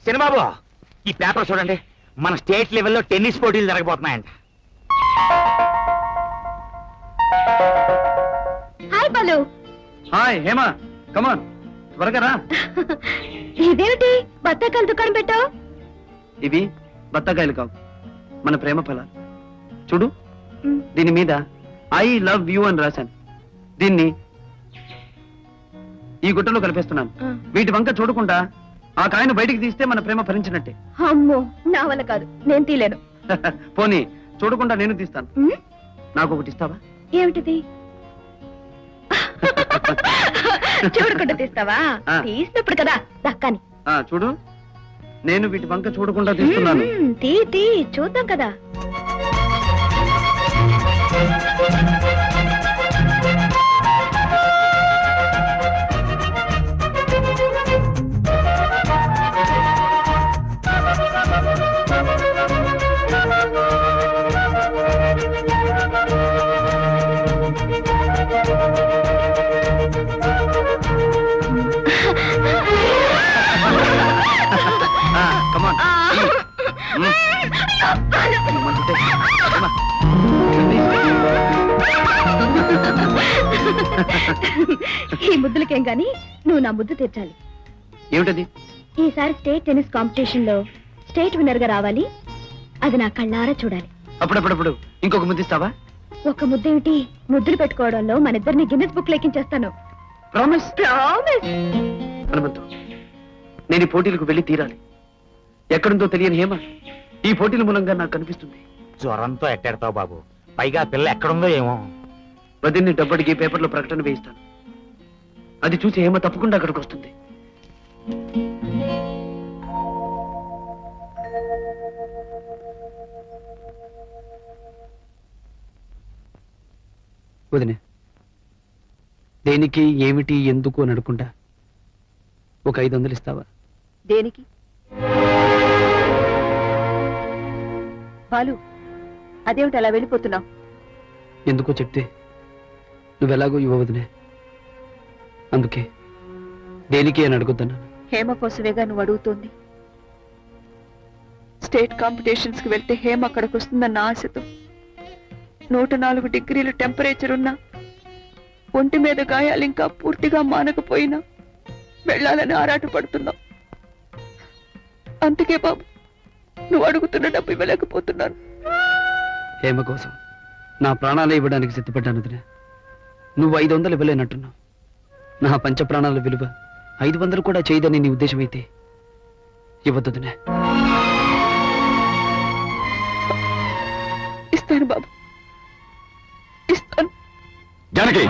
సినిమాబు ఈ పేపర్ చూడండి, మన స్టేట్ లెవెల్లో టెన్నిస్ పోటీలు జరగబోతున్నాయంట. హాయ్ బాలు. హాయ్ హేమ, కమాన్ త్వరగా రా. ఇదేమిటి బత్తాకాయలు దుకాణం పెట్టావు? ఇవి బత్తాకాయలు కావు, మన ప్రేమ ఫలాలు. చూడు, దీని మీద ఐ లవ్ యూ అని రాశాను. దీన్ని ఈ గుట్టలో కలిపేస్తున్నాను. వీటి వంక చూడకుండా ఆ కాయను బయటికి తీస్తే మన ప్రేమ ఫలించినట్టే. అమ్మో, నా వల్ల కాదు, నేను తీలేను. పోనీ చూడకుండా నేను తీస్తాను. నాకు ఒకటి ఇస్తావా? ఏమిటిది? చూడకుండా తీస్తావా? తీసినప్పుడు కదా దక్కాని. చూడు, నేను వీటి వంక చూడకుండా తీస్తున్నాను. తీ చూద్దాం కదా. ఈ ముద్దులకేం గాని నువ్వు నా ముద్దు తీర్చాలి. ఏమిటది? ఈసారి స్టేట్ టెన్నిస్ కాంపిటీషన్ లో స్టేట్ విన్నర్ గా రావాలి. అది నా కళ్ళారా చూడాలి. అప్పుడప్పుడు ఇంకొక ముద్దిస్తావా? ఒక ముద్దేమిటి, ముద్దులు పెట్టుకోవడంలో మన ఇద్దరిని గిన్నెస్ బుక్ లెక్కించేస్తాను. ప్రామిస్? ప్రామిస్. హనుమంతు, నేను ఈ పోటీలకు వెళ్లి తీరాలి. ఎక్కడుందో తెలియని హేమ ఈ పోటీల మూలంగా నాకు కనిపిస్తుంది. జ్వరంతో ఎట్టాడతావు బాబు, పైగా పిల్ల ఎక్కడుందో ఏమో. వదిన్ని డబ్బడికి పేపర్లో ప్రకటన వేయిస్తాను. అది చూసి హేమ తప్పకుండా అక్కడికి వస్తుంది. వదినే, దేనికి ఏమిటి ఎందుకు అని అడగకుండా ఒక 500 ఇస్తావా? దేనికి బాలు? అదేమిటి అలా వెళ్ళిపోతున్నావు? ఎందుకో చెప్తే నువ్వెలాగో ఇవ్వవదునే, అందుకే దేనికి అని అడుగుతున్నాను. హేమ కోసమేగా నువ్వు అడుగుతోంది. స్టేట్ కాంపిటీషన్స్ కి వెళ్తే హేమ అక్కడికి వస్తుందన్న ఆశతో 104 డిగ్రీలు టెంపరేచర్ ఉన్నా, ఒంటి మీద గాయాలు ఇంకా పూర్తిగా మానకపోయినా వెళ్ళాలని ఆరాటపడుతున్నావు. అందుకే బాబు, నువ్వు అడుగుతున్న డబ్బు ఇవ్వలేకపోతున్నాను. హేమ కోసం నా ప్రాణాలే ఇవ్వడానికి సిద్ధపడ్డాను వదినే. నువ్వు 500 ఇవ్వలేనట్టున్నావు. నా పంచ ప్రాణాల విలువ 500 కూడా చేయదని నీ ఉద్దేశం అయితే ఇవ్వద్దునే. ఇస్తాను బాబు, ఇస్తాను. జానకి,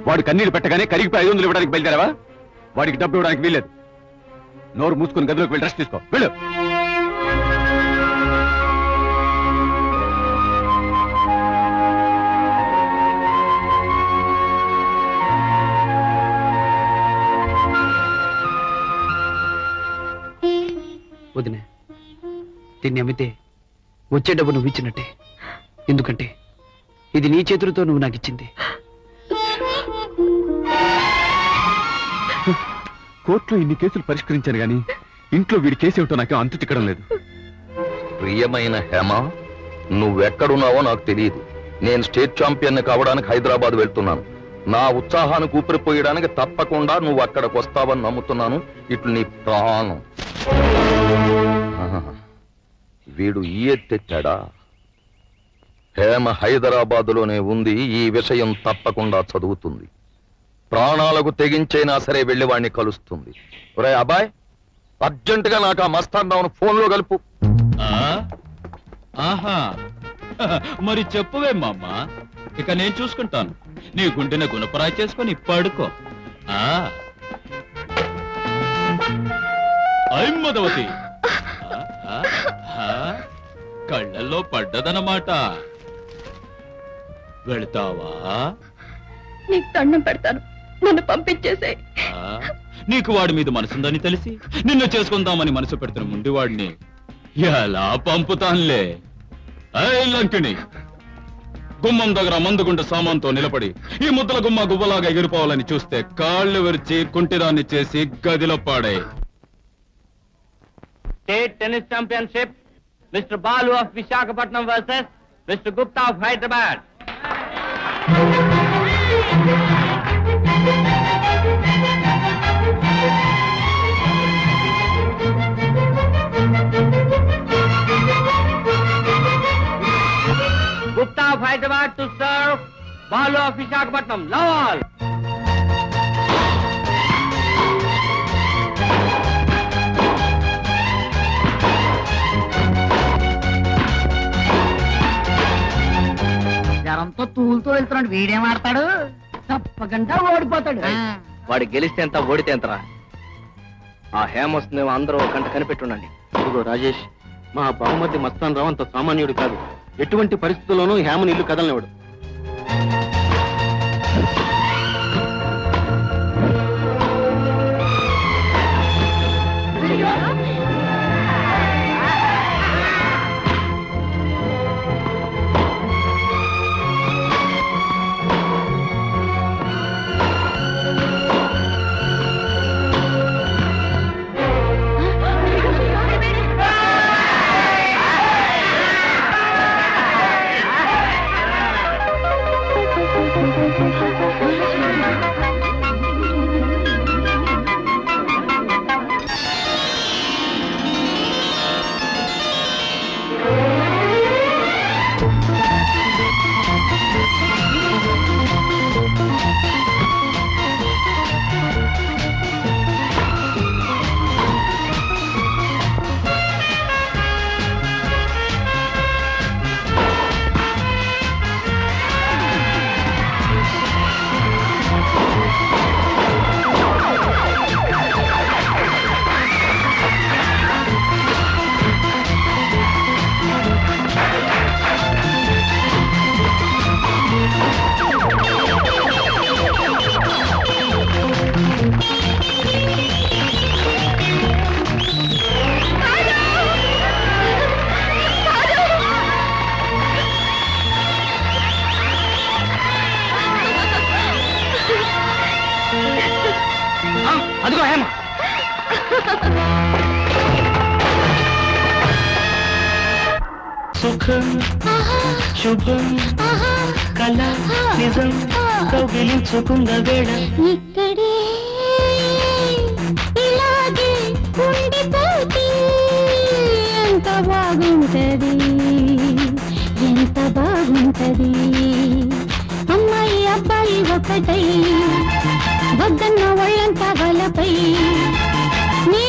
వాడు కన్నీళ్లు పెట్టగానే కరిగిపోయి 500 ఇవ్వడానికి బయలుదేరావా? వాడికి డబ్బు ఇవ్వడానికి వీల్లేదు. నోరు మూసుకుని గదిలోకి వెళ్ళి రెస్ట్ తీసుకో, వెళ్ళు. వదినే, దీన్ని అమ్మితే వచ్చే డబ్బు నువ్వు ఇచ్చినట్టే. ఎందుకంటే ఇది నీ చేతులతో నువ్వు నాకు ఇచ్చింది. కోర్టులో ఇన్ని కేసులు పరిష్కరించాను గాని ఇంట్లో వీడి కేసు ఏమిటో నాకేం అంతు చిక్కడం లేదు. ప్రియమైన హేమ, నువ్వెక్కడున్నావో నాకు తెలియదు. నేను స్టేట్ ఛాంపియన్ కావడానికి హైదరాబాద్ వెళ్తున్నాను. నా ఉత్సాహానికి ఊపిరిపోయడానికి తప్పకుండా నువ్వు అక్కడికి వస్తావని నమ్ముతున్నాను. ఇట్లు నీ ప్రాణం. వీడు ఈ ఎత్తెత్తాడా? హేమ హైదరాబాదులోనే ఉంది. ఈ విషయం తప్పకుండా చదువుతుంది. ప్రాణాలకు తెగించైనా సరే వెళ్లి వాడిని కలుస్తుంది. ఒరే అబ్బాయ్, అర్జెంటుగా నాకు ఆ మస్తాన్ రావును ఫోన్లో కలుపు. ఆహా, మరి చెప్పువే మామ, ఇక నేను చూసుకుంటాను. నీ గుండెని గుణపరాయి చేసుకొని పడుకో. ఐమ్మదవతి, కళ్ళల్లో పడ్డదన్నమాట. వెళతావా? నీకు దండం పెడతాను, నన్ను పంపించేసే. నీకు వాడి మీద మనసుందని తెలిసి నిన్ను చేసుకుందామని మనసు పెడుతున్న ముండివాడిని ఎలా పంపుతానులే. లంకిణి, గుమ్మం దగ్గర మందుగుంట సామాన్తో నిలబడి ఈ ముద్దల గుమ్మ గువ్వలాగా ఎగిరిపోవాలని చూస్తే కాళ్ళు విరిచి కుంటిదాన్ని చేసి గదిలో పాడాయి. State Tennis Championship, Mr. Balu of Visakhapatnam versus Mr. Gupta of Hyderabad. Gupta of Hyderabad to serve, Balu of Visakhapatnam. Love all. జరంతో తూలుతో వెళ్తున్నాడు వీడేం ఆడతాడు తప్పకుండా ఓడిపోతాడు వాడు గెలిస్తే ఎంత ఓడితే ఎంతరా? ఆ హేమ వస్తుందేమో అందరూ ఒక గంట కనిపెట్టుండండి. ఇదిగో రాజేష్, మా బహుమతి మస్తాన్ రావు అంత సామాన్యుడు కాదు. ఎటువంటి పరిస్థితుల్లోనూ హేమని ఇల్లు కదలనివాడు. అదిగో హేమ. సుఖం శుభం కళ నిజం కౌగిలించుకున్న వేళ ఇక్కడే ఇలాగే ఉండిపోతే ఎంత బాగుంటది, ఎంత బాగుంటది. అమ్మాయి అబ్బాయి ఒకటై వద్దన్న ఒళ్ళంతా వలపై నీ